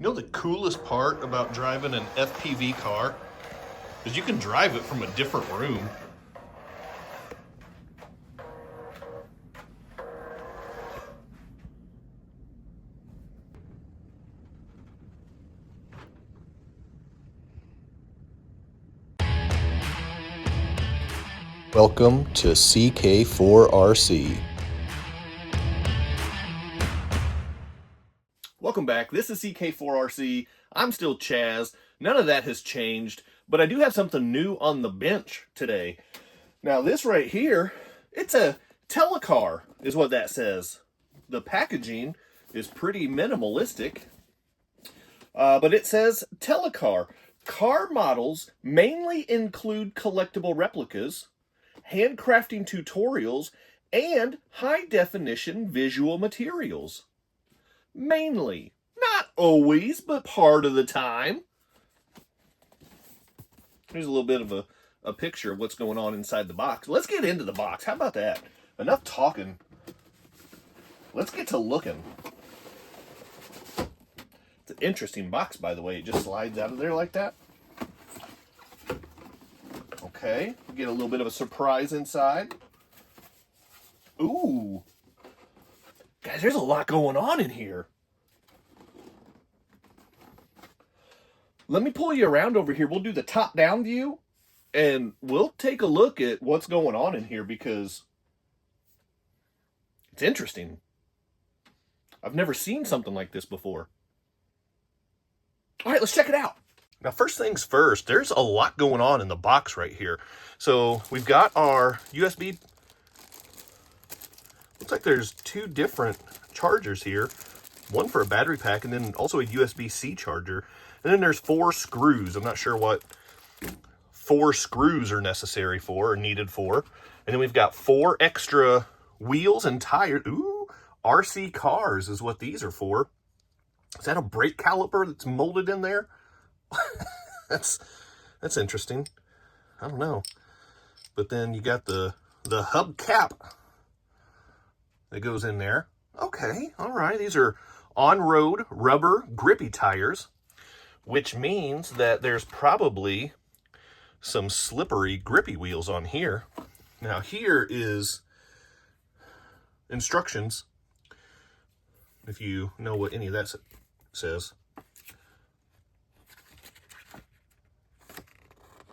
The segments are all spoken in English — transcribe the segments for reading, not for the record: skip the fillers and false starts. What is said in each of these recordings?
You know the coolest part about driving an FPV car is you can drive it from a different room. Welcome to CK4RC. Welcome back. This is CK4RC. I'm still Chaz. None of that has changed, but I do have something new on the bench today. Now this right here, it's a Telecar is what that says. The packaging is pretty minimalistic, but it says Telecar. Car models mainly include collectible replicas, handcrafting tutorials, and high-definition visual materials. Mainly. Not always, but part of the time. Here's a little bit of a picture of what's going on inside the box. Let's get into the box. How about that? Enough talking. Let's get to looking. It's an interesting box, by the way. It just slides out of there like that. Okay, get a little bit of a surprise inside. Ooh. Guys, there's a lot going on in here. Let me pull you around over here. We'll do the top-down view, and we'll take a look at what's going on in here because it's interesting. I've never seen something like this before. All right, let's check it out. Now, first things first, there's a lot going on in the box right here. So we've got our USB. Looks like there's two different chargers here. One for a battery pack and then also a USB-C charger. And then there's 4 screws. I'm not sure what 4 screws are necessary for or needed for. And then we've got 4 extra wheels and tires. Ooh, RC cars is what these are for. Is that a brake caliper that's molded in there? That's interesting. I don't know. But then you got the hub cap that goes in there. Okay, all right. These are on-road rubber grippy tires, which means that there's probably some slippery grippy wheels on here. Now here is instructions, if you know what any of that says.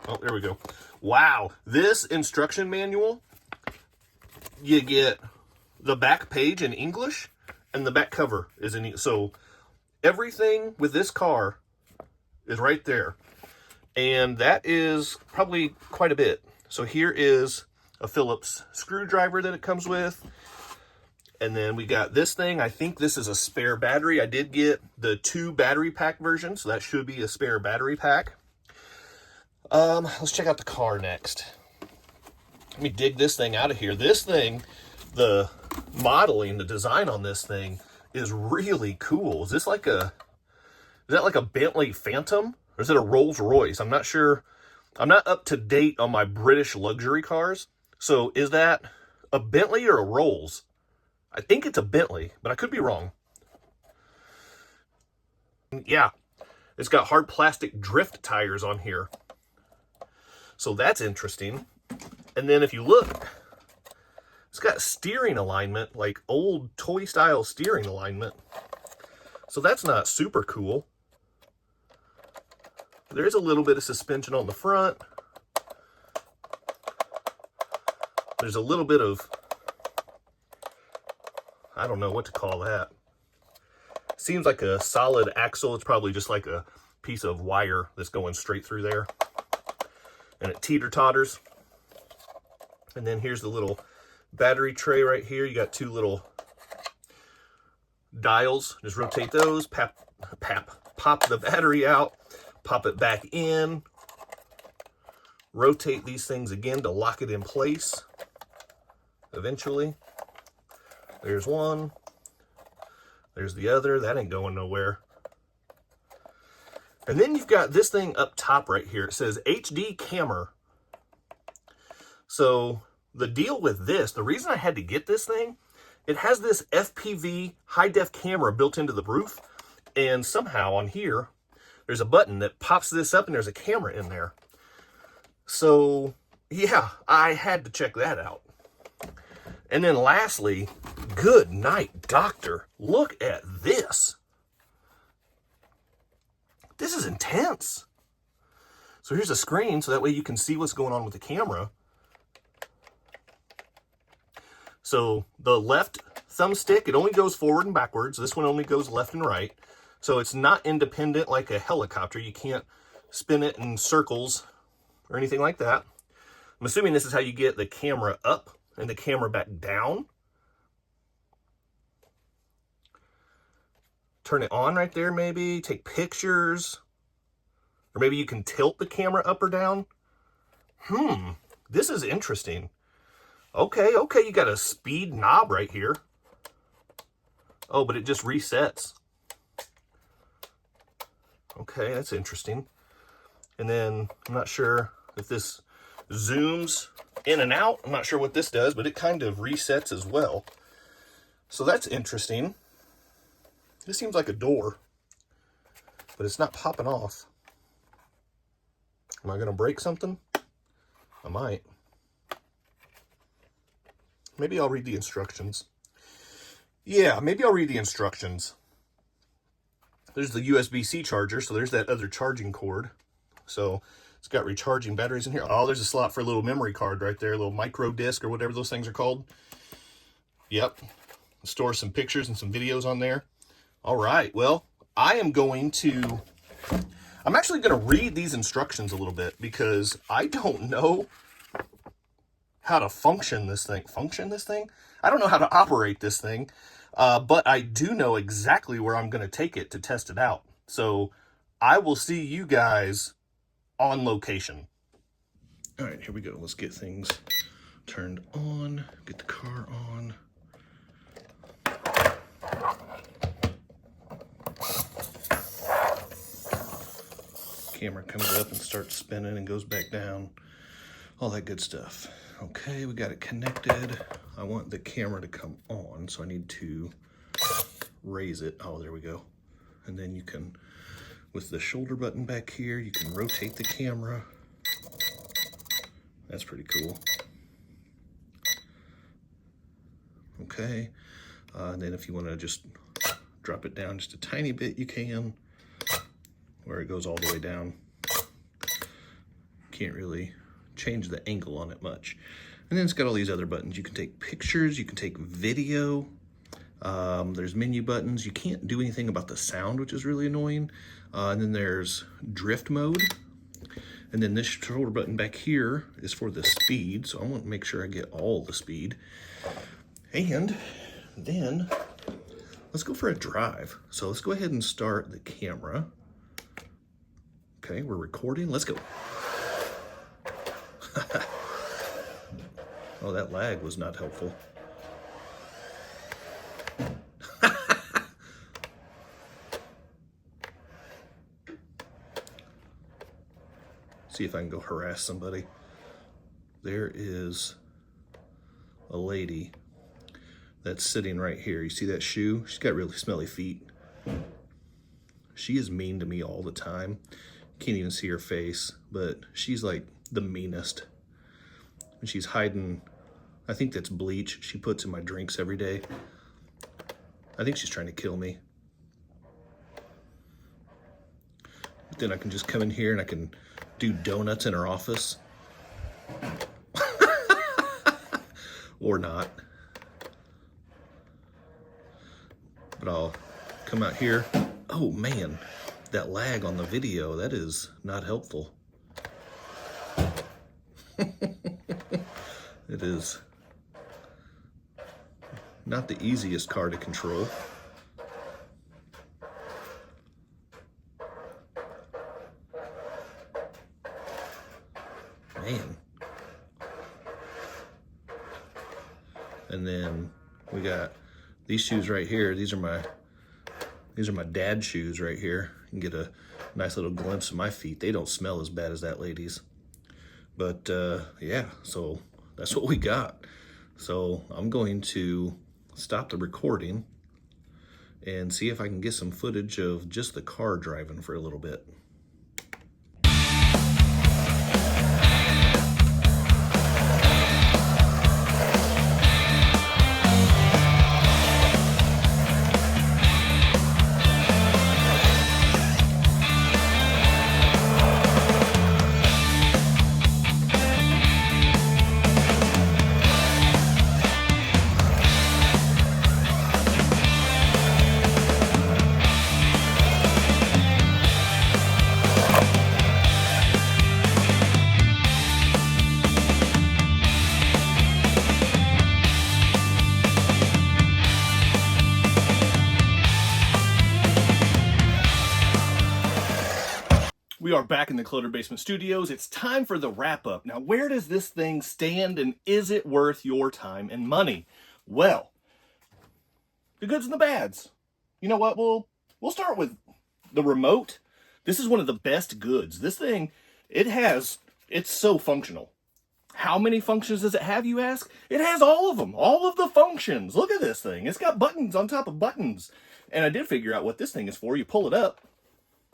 Oh, there we go. Wow, this instruction manual, you get the back page in English and the back cover is in English. So everything with this car is right there. And that is probably quite a bit. So here is a Phillips screwdriver that it comes with. And then we got this thing. I think this is a spare battery. I did get the 2 battery pack version, so that should be a spare battery pack. Let's check out the car next. Let me dig this thing out of here. This thing, the modeling, the design on this thing is really cool. Is that like a Bentley Phantom? Or is it a Rolls Royce? I'm not sure. I'm not up to date on my British luxury cars. So is that a Bentley or a Rolls? I think it's a Bentley, but I could be wrong. Yeah, it's got hard plastic drift tires on here. So that's interesting. And then if you look, it's got steering alignment, like old toy style steering alignment. So that's not super cool. There's a little bit of suspension on the front. There's a little bit of, I don't know what to call that. Seems like a solid axle. It's probably just like a piece of wire that's going straight through there. And it teeter-totters. And then here's the little battery tray right here. You got 2 little dials. Just rotate those, pop the battery out, pop it back in, rotate these things again to lock it in place eventually. There's one. There's the other. That ain't going nowhere. And then you've got this thing up top right here. It says HD camera. So the deal with this, the reason I had to get this thing, it has this FPV high-def camera built into the roof. And somehow on here, there's a button that pops this up and there's a camera in there. So yeah, I had to check that out. And then lastly, good night, doctor. Look at this. This is intense. So here's a screen so that way you can see what's going on with the camera. So the left thumbstick, it only goes forward and backwards. This one only goes left and right. So it's not independent like a helicopter. You can't spin it in circles or anything like that. I'm assuming this is how you get the camera up and the camera back down. Turn it on right there, maybe. Take pictures. Or maybe you can tilt the camera up or down. This is interesting. Okay, you got a speed knob right here. Oh, but it just resets. Okay, that's interesting. And then, I'm not sure if this zooms in and out. I'm not sure what this does, but it kind of resets as well. So that's interesting. This seems like a door, but it's not popping off. Am I going to break something? I might. Maybe I'll read the instructions. Yeah, maybe I'll read the instructions. There's the USB-C charger, so there's that other charging cord. So it's got recharging batteries in here. Oh, there's a slot for a little memory card right there, a little micro disc or whatever those things are called. Yep. Store some pictures and some videos on there. All right, well, I'm actually going to read these instructions a little bit because I don't know how to function this thing. I don't know how to operate this thing, but I do know exactly where I'm going to take it to test it out. So I will see you guys on location. All right, here we go. Let's get things turned on, get the car on. Camera comes up and starts spinning and goes back down. All that good stuff. Okay, we got it connected. I want the camera to come on, so I need to raise it. Oh, there we go. And then you can, with the shoulder button back here, you can rotate the camera. That's pretty cool. Okay, and then if you want to just drop it down just a tiny bit, you can, where it goes all the way down. Can't really change the angle on it much. And then it's got all these other buttons. You can take pictures, you can take video. There's menu buttons. You can't do anything about the sound, which is really annoying. And then there's drift mode. And then this shoulder button back here is for the speed. So I want to make sure I get all the speed. And then let's go for a drive. So let's go ahead and start the camera. Okay, we're recording. Let's go. Oh, that lag was not helpful. See if I can go harass somebody. There is a lady that's sitting right here. You see that shoe? She's got really smelly feet. She is mean to me all the time. Can't even see her face, but she's like the meanest. And she's hiding, I think that's bleach she puts in my drinks every day. I think she's trying to kill me. But then I can just come in here and I can do donuts in her office. Or not. But I'll come out here. Oh man, that lag on the video, that is not helpful. It is not the easiest car to control. Man. And then we got these shoes right here. These are my dad shoes right here. You can get a nice little glimpse of my feet. They don't smell as bad as that lady's. But yeah, so that's what we got. So I'm going to stop the recording and see if I can get some footage of just the car driving for a little bit. We are back in the Cluttered Basement Studios. It's time for the wrap-up. Now, where does this thing stand, and is it worth your time and money? Well, the goods and the bads. You know what? We'll start with the remote. This is one of the best goods. This thing, it's so functional. How many functions does it have, you ask? It has all of them. All of the functions. Look at this thing. It's got buttons on top of buttons. And I did figure out what this thing is for. You pull it up.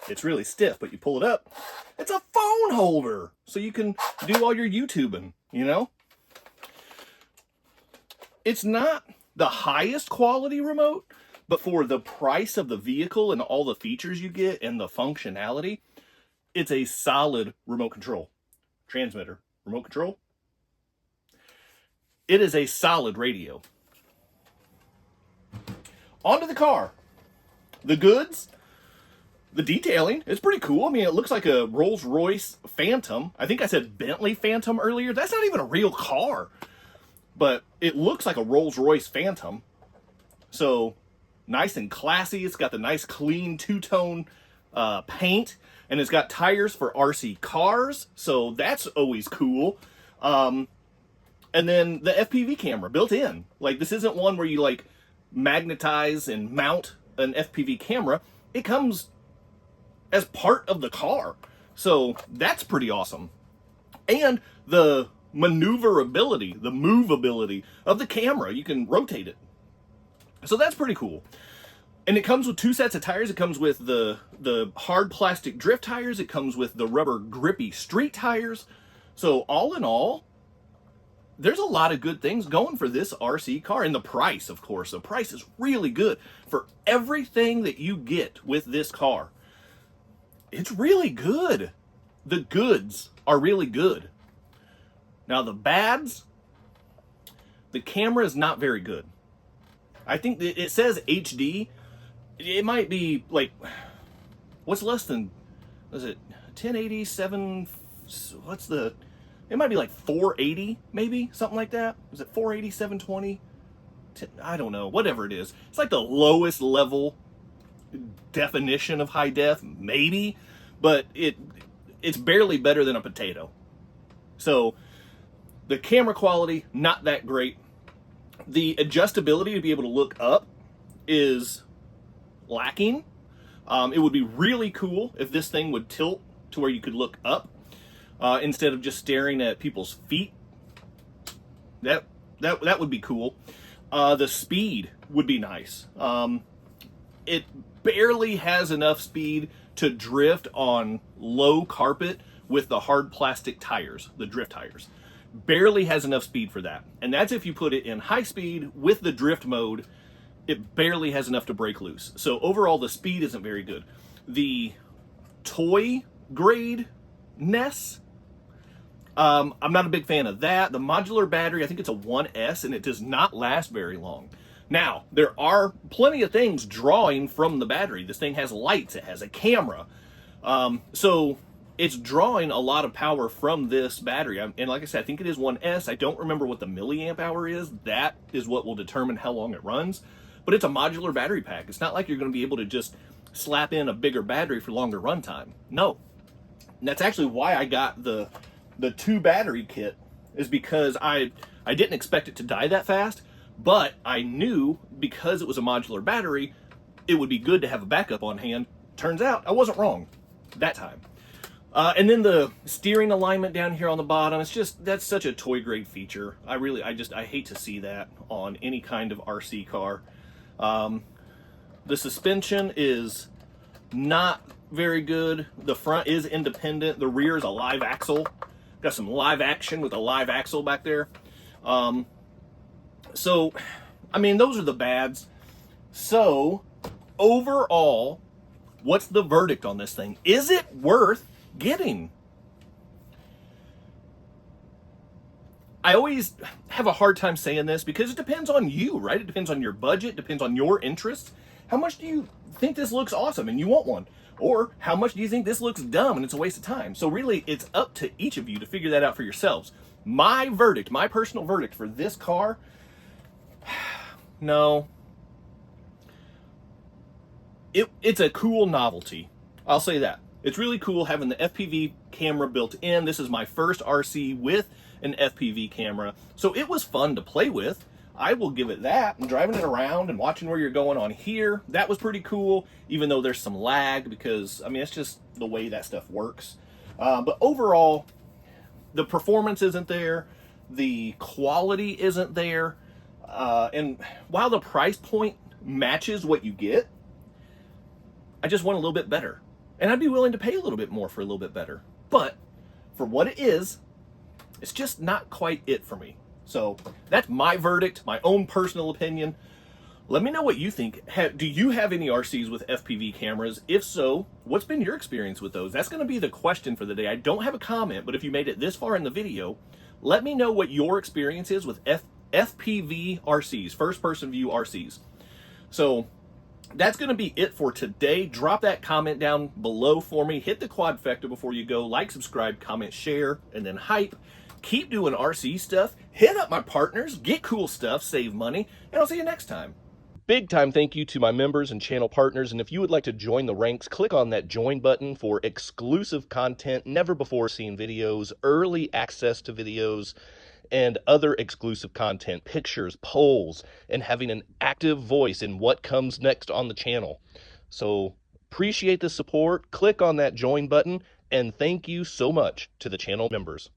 It's really stiff, but you pull it up, it's a phone holder. So you can do all your YouTubing, you know? It's not the highest quality remote, but for the price of the vehicle and all the features you get and the functionality, it's a solid remote control. Transmitter, remote control. It is a solid radio. Onto the car. The goods. The detailing is pretty cool. I mean, it looks like a Rolls Royce Phantom. I think I said Bentley Phantom earlier. That's not even a real car. But it looks like a Rolls Royce Phantom. So, nice and classy. It's got the nice clean two-tone paint. And it's got tires for RC cars. So, that's always cool. And then the FPV camera built in. Like, this isn't one where you, like, magnetize and mount an FPV camera. It comes as part of the car. So that's pretty awesome. And the maneuverability, the movability of the camera, you can rotate it. So that's pretty cool. And it comes with 2 sets of tires. It comes with the hard plastic drift tires. It comes with the rubber grippy street tires. So all in all, there's a lot of good things going for this RC car. And the price, of course, the price is really good for everything that you get with this car. It's really good. The goods are really good. Now the bads, the camera is not very good. I think it says HD. It might be like, what's less than, is it 1080, 7, it might be like 480 maybe, something like that. Is it 480, 720? I don't know, whatever it is. It's like the lowest level definition of high def, maybe, but it's barely better than a potato. So the camera quality, not that great. The adjustability to be able to look up is lacking. It would be really cool if this thing would tilt to where you could look up instead of just staring at people's feet. That would be cool. The speed would be nice. It barely has enough speed to drift on low carpet with the hard plastic tires, the drift tires. Barely has enough speed for that. And that's if you put it in high speed with the drift mode, it barely has enough to break loose. So overall, the speed isn't very good. The toy grade NES, I'm not a big fan of that. The modular battery, I think it's a 1S, and it does not last very long. Now, there are plenty of things drawing from the battery. This thing has lights, it has a camera. So it's drawing a lot of power from this battery. And like I said, I think it is 1S. I don't remember what the milliamp hour is. That is what will determine how long it runs. But it's a modular battery pack. It's not like you're going to be able to just slap in a bigger battery for longer runtime. No. And that's actually why I got the 2 battery kit, is because I didn't expect it to die that fast. But I knew, because it was a modular battery, it would be good to have a backup on hand. Turns out I wasn't wrong that time. And then the steering alignment down here on the bottom, that's such a toy grade feature. I hate to see that on any kind of RC car. The suspension is not very good. The front is independent. The rear is a live axle. Got some live action with a live axle back there. So, I mean, those are the bads. So, overall, what's the verdict on this thing? Is it worth getting? I always have a hard time saying this because it depends on you, right? It depends on your budget, depends on your interests. How much do you think this looks awesome and you want one? Or how much do you think this looks dumb and it's a waste of time? So really, it's up to each of you to figure that out for yourselves. My verdict, my personal verdict for this car, no. It's a cool novelty. I'll say that. It's really cool having the FPV camera built in. This is my first RC with an FPV camera. So it was fun to play with. I will give it that. And driving it around and watching where you're going on here, that was pretty cool, even though there's some lag because, I mean, it's just the way that stuff works. But overall, the performance isn't there. The quality isn't there. And while the price point matches what you get, I just want a little bit better. And I'd be willing to pay a little bit more for a little bit better. But for what it is, it's just not quite it for me. So that's my verdict, my own personal opinion. Let me know what you think. Do you have any RCs with FPV cameras? If so, what's been your experience with those? That's going to be the question for the day. I don't have a comment, but if you made it this far in the video, let me know what your experience is with FPV RCs, first-person view RCs. So that's going to be it for today. Drop that comment down below for me. Hit the quadfecta before you go. Like, subscribe, comment, share, and then hype. Keep doing RC stuff. Hit up my partners. Get cool stuff. Save money. And I'll see you next time. Big time thank you to my members and channel partners. And if you would like to join the ranks, click on that join button for exclusive content, never before seen videos, early access to videos, and other exclusive content, pictures, polls, and having an active voice in what comes next on the channel. So appreciate the support. Click on that join button, and thank you so much to the channel members.